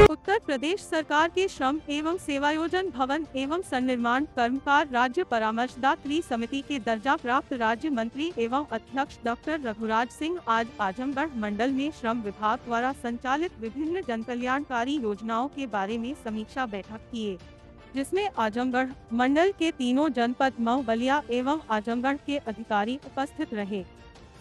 उत्तर प्रदेश सरकार के श्रम एवं सेवायोजन भवन एवं सन्निर्माण कर्मकार राज्य परामर्शदात्री समिति के दर्जा प्राप्त राज्य मंत्री एवं अध्यक्ष डॉक्टर रघुराज सिंह आज आजमगढ़ मंडल में श्रम विभाग द्वारा संचालित विभिन्न जनकल्याणकारी योजनाओं के बारे में समीक्षा बैठक किए, जिसमें आजमगढ़ मंडल के तीनों जनपद मऊ, बलिया एवं आजमगढ़ के अधिकारी उपस्थित रहे।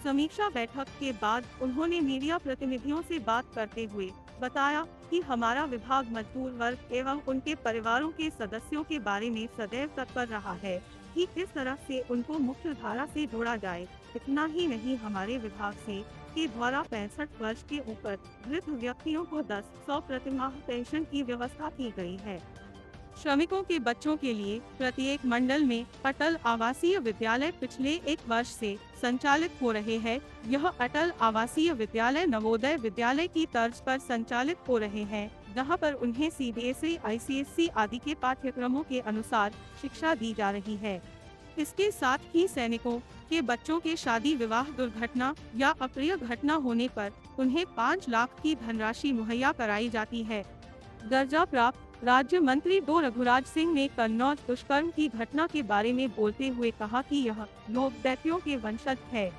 समीक्षा बैठक के बाद उन्होंने मीडिया प्रतिनिधियों से बात करते हुए बताया कि हमारा विभाग मजदूर वर्ग एवं उनके परिवारों के सदस्यों के बारे में सदैव तत्पर रहा है कि किस तरह से उनको मुख्य धारा से जोड़ा जाए। इतना ही नहीं, हमारे विभाग से के द्वारा 65 वर्ष के ऊपर वृद्ध व्यक्तियों को 10-100 प्रतिमाह पेंशन की व्यवस्था की गई है। श्रमिकों के बच्चों के लिए प्रत्येक मंडल में अटल आवासीय विद्यालय पिछले 1 वर्ष से संचालित हो रहे हैं। यह अटल आवासीय विद्यालय नवोदय विद्यालय की तर्ज पर संचालित हो रहे हैं, जहां पर उन्हें CBSE, ICSE आदि के पाठ्यक्रमों के अनुसार शिक्षा दी जा रही है। इसके साथ ही सैनिकों के बच्चों के शादी विवाह दुर्घटना या अप्रिय घटना होने पर उन्हें 5 लाख की धनराशि मुहैया कराई जाती है। दर्जा प्राप्त राज्य मंत्री डॉ रघुराज सिंह ने कन्नौज दुष्कर्म की घटना के बारे में बोलते हुए कहा कि यह लोग दैत्यों के वंशज है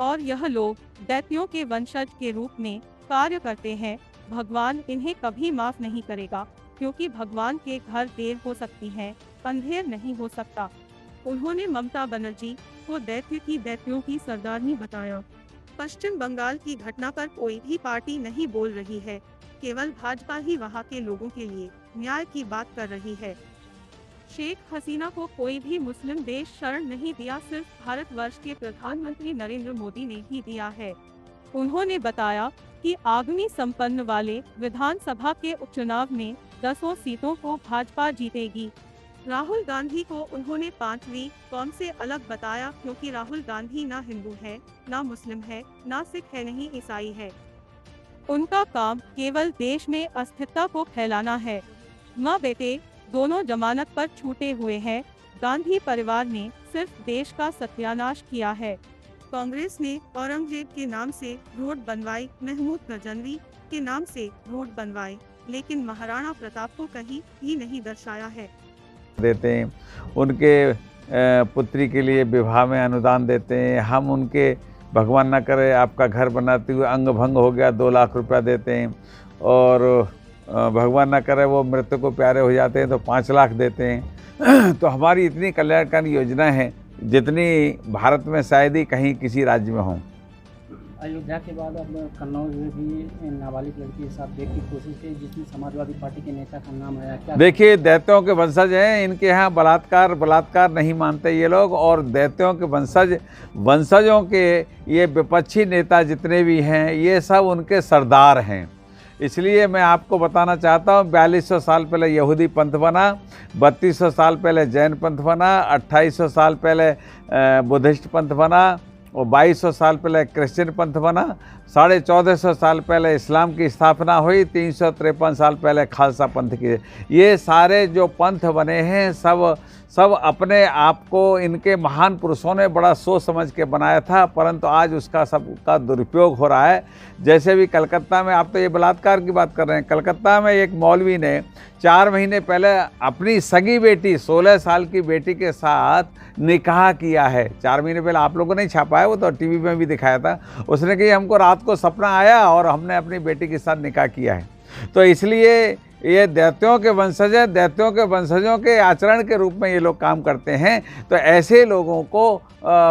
और यह लोग दैत्यों के वंशज के रूप में कार्य करते हैं। भगवान इन्हें कभी माफ नहीं करेगा, क्योंकि भगवान के घर देर हो सकती है, अंधेर नहीं हो सकता। उन्होंने ममता बनर्जी को दैत्य की दैत्यों की सरदारनी बताया। पश्चिम बंगाल की घटना पर कोई भी पार्टी नहीं बोल रही है, केवल भाजपा ही वहां के लोगों के लिए न्याय की बात कर रही है। शेख हसीना को कोई भी मुस्लिम देश शरण नहीं दिया, सिर्फ भारतवर्ष के प्रधानमंत्री नरेंद्र मोदी ने ही दिया है। उन्होंने बताया कि आगामी संपन्न वाले विधानसभा के उपचुनाव में 10 सीटों को भाजपा जीतेगी। राहुल गांधी को उन्होंने 5वीं कौम से अलग बताया, क्योंकि राहुल गांधी ना हिंदू है, ना मुस्लिम है, ना सिख है, नहीं ईसाई है। उनका काम केवल देश में अस्थिरता को फैलाना है। माँ बेटे दोनों जमानत पर छूटे हुए हैं। गांधी परिवार ने सिर्फ देश का सत्यानाश किया है। कांग्रेस ने औरंगजेब के नाम से रोड बनवाई, महमूद गजनवी के नाम से रोड बनवाए, लेकिन महाराणा प्रताप को कहीं भी नहीं दर्शाया है। देते हैं, उनके पुत्री के लिए विवाह में अनुदान देते हैं। हम उनके भगवान न करे आपका घर बनाते हुए अंग भंग हो गया 2 लाख रुपया देते हैं, और भगवान न करे वो मृत्यु को प्यारे हो जाते हैं तो 5 लाख देते हैं। तो हमारी इतनी कल्याणकारी योजना है जितनी भारत में शायद ही कहीं किसी राज्य में हों। अयोध्या के बाद अब कन्नौज में भी नाबालिग लड़की के साथ देख की कोशिश की, जिसमें समाजवादी पार्टी के नेता का नाम आया। क्या देखिए, दैत्यों के वंशज हैं, इनके यहाँ बलात्कार नहीं मानते ये लोग, और दैत्यों के वंशजों के ये विपक्षी नेता जितने भी हैं ये सब उनके सरदार हैं। इसलिए मैं आपको बताना चाहता हूँ, 4200 साल पहले यहूदी पंथ बना, 3200 साल पहले जैन पंथ बना, 2800 साल पहले बुद्धिस्ट पंथ बना, और 2200 साल पहले क्रिश्चियन पंथ बना, 1450 साल पहले इस्लाम की स्थापना हुई, 353 साल पहले खालसा पंथ की। ये सारे जो पंथ बने हैं सब अपने आप को इनके महान पुरुषों ने बड़ा सोच समझ के बनाया था, परंतु आज उसका सबका दुरुपयोग हो रहा है। जैसे भी कलकत्ता में, आप तो ये बलात्कार की बात कर रहे हैं, कलकत्ता में एक मौलवी ने 4 महीने पहले अपनी सगी बेटी 16 साल की बेटी के साथ निकाह किया है। 4 महीने पहले, आप लोगों ने छापा है, वो तो टीवी में भी दिखाया था। उसने कहा हमको रात को सपना आया और हमने अपनी बेटी के साथ निकाह किया है। तो इसलिए ये दैत्यों के वंशज है, दैत्यों के वंशजों के आचरण के रूप में ये लोग काम करते हैं। तो ऐसे लोगों को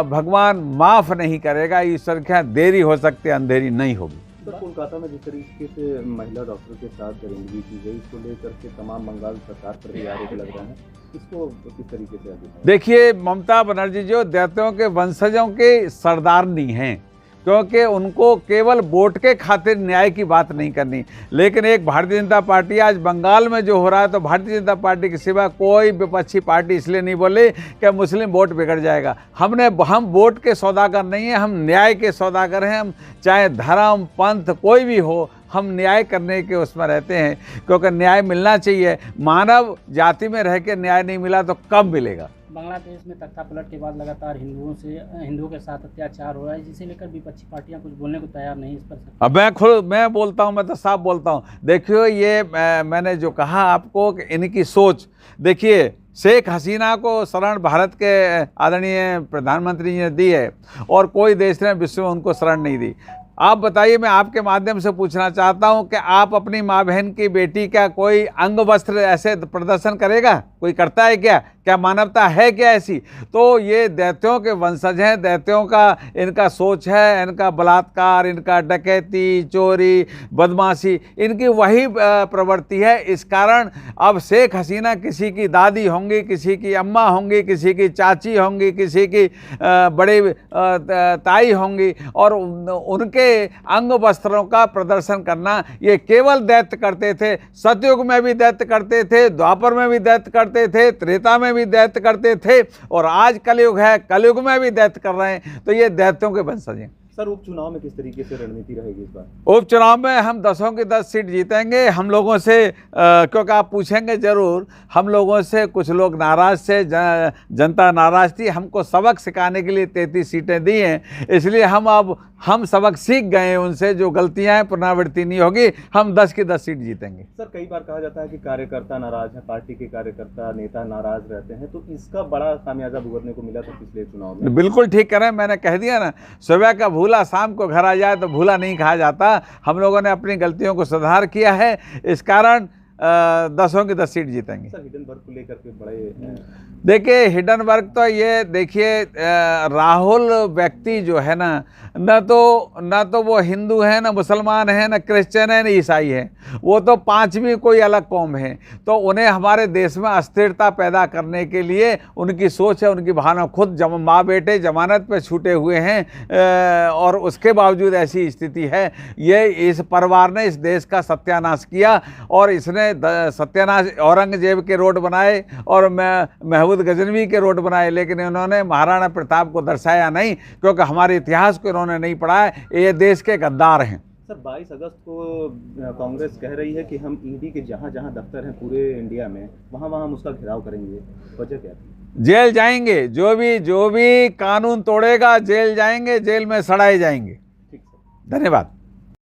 भगवान माफ़ नहीं करेगा। ईश्वर के यहाँ देरी हो सकती है, अंधेरी नहीं होगी। तो कोलकाता में जिस तरीके से महिला डॉक्टर के साथ दरिंदगी की गई, इसको लेकर के तमाम बंगाल सरकार पर भी आरोप लग रहा है, इसको किस तरीके से? देखिए, ममता बनर्जी जो दैत्यों के वंशजों के सरदारनी हैं, क्योंकि उनको केवल वोट के खातिर न्याय की बात नहीं करनी। लेकिन एक भारतीय जनता पार्टी, आज बंगाल में जो हो रहा है, तो भारतीय जनता पार्टी के सिवा कोई विपक्षी पार्टी इसलिए नहीं बोली कि मुस्लिम वोट बिगड़ जाएगा। हम वोट के सौदागर नहीं हैं, हम न्याय के सौदागर हैं। हम चाहे धर्म पंथ कोई भी हो, हम न्याय करने के उसमें रहते हैं, क्योंकि न्याय मिलना चाहिए। मानव जाति में रह के न्याय नहीं मिला तो कब मिलेगा? बांग्लादेश में तख्ता पलट के बाद लगातार हिंदुओं के साथ अत्याचार हो रहा है, जिसे लेकर विपक्षी पार्टियां कुछ बोलने को तैयार नहीं। इस पर अब मैं बोलता हूँ, मैं तो साफ बोलता हूँ। देखियो ये मैंने जो कहा आपको कि इनकी सोच, देखिए शेख हसीना को शरण भारत के आदरणीय प्रधानमंत्री जी ने दी है और कोई देश ने विश्व में उनको शरण नहीं दी। आप बताइए, मैं आपके माध्यम से पूछना चाहता हूं कि आप अपनी माँ बहन की बेटी का कोई अंग वस्त्र ऐसे प्रदर्शन करेगा? कोई करता है क्या? क्या मानवता है क्या ऐसी? तो ये दैत्यों के वंशज हैं, दैत्यों का इनका सोच है, इनका बलात्कार, इनका डकैती, चोरी, बदमाशी, इनकी वही प्रवृत्ति है। इस कारण अब शेख हसीना किसी की दादी होंगी, किसी की अम्मा होंगी, किसी की चाची होंगी, किसी की बड़ी ताई होंगी, और उनके अंग वस्त्रों का प्रदर्शन करना ये केवल दैत्य करते थे। सतयुग में भी दैत्य करते थे, द्वापर में भी दैत्य करते थे, त्रेता में भी दैत्य करते थे, और आज कलयुग है, कलयुग में भी दैत्य कर रहे हैं। तो ये दैत्यों के वंशज हैं। सर, उपचुनाव में किस तरीके से रणनीति रहेगी इस बार? उपचुनाव में हम 10 की 10 सीट जीतेंगे। हम लोगों से क्योंकि आप पूछेंगे जरूर, हम लोगों से कुछ लोग नाराज थे, जनता नाराज थी। हमको सबक सिखाने के लिए 33 सीटें दी हैं, इसलिए हम सबक सीख गए हैं उनसे। जो गलतियां हैं पुनरावृत्ति नहीं होगी। हम 10 की 10 सीट जीतेंगे। सर, कई बार कहा जाता है कि कार्यकर्ता नाराज है, पार्टी के कार्यकर्ता नेता नाराज रहते हैं, तो इसका बड़ा खामियाजा भुगतने को मिला था पिछले चुनाव में। बिल्कुल ठीक करें, मैंने कह दिया ना, सुबह का भूला शाम को घर आ जाए तो भूला नहीं कहा जाता। हम लोगों ने अपनी गलतियों को सुधार किया है, इस कारण 10 की 10 सीट जीतेंगे। सर, हिडनबर्ग को लेकर के बड़े देखिए हिडनबर्ग तो ये देखिए राहुल व्यक्ति जो है ना, न तो वो हिंदू है, न मुसलमान है, न क्रिश्चियन है, न ईसाई है। वो तो पांचवी कोई अलग कौम है। तो उन्हें हमारे देश में अस्थिरता पैदा करने के लिए उनकी सोच है, उनकी भावना। खुद माँ बेटे जमानत पे छूटे हुए हैं और उसके बावजूद ऐसी स्थिति है। ये इस परिवार ने इस देश का सत्यानाश किया, और इसने सत्यानाश औरंगजेब के रोड बनाए और महमूद गजनवी के रोड बनाए, लेकिन इन्होंने महाराणा प्रताप को दर्शाया नहीं, क्योंकि हमारे इतिहास को इन्होंने नहीं पढ़ा है। ये देश के गद्दार हैं। सर, 22 अगस्त को कांग्रेस कह रही है कि हम ईडी के जहां जहां दफ्तर हैं पूरे इंडिया में, वहां वहां हम उसका घेराव करेंगे। वजह क्या थी? जेल जाएंगे, जो भी कानून तोड़ेगा जेल जाएंगे, जेल में सड़ाए जाएंगे। ठीक सर, धन्यवाद।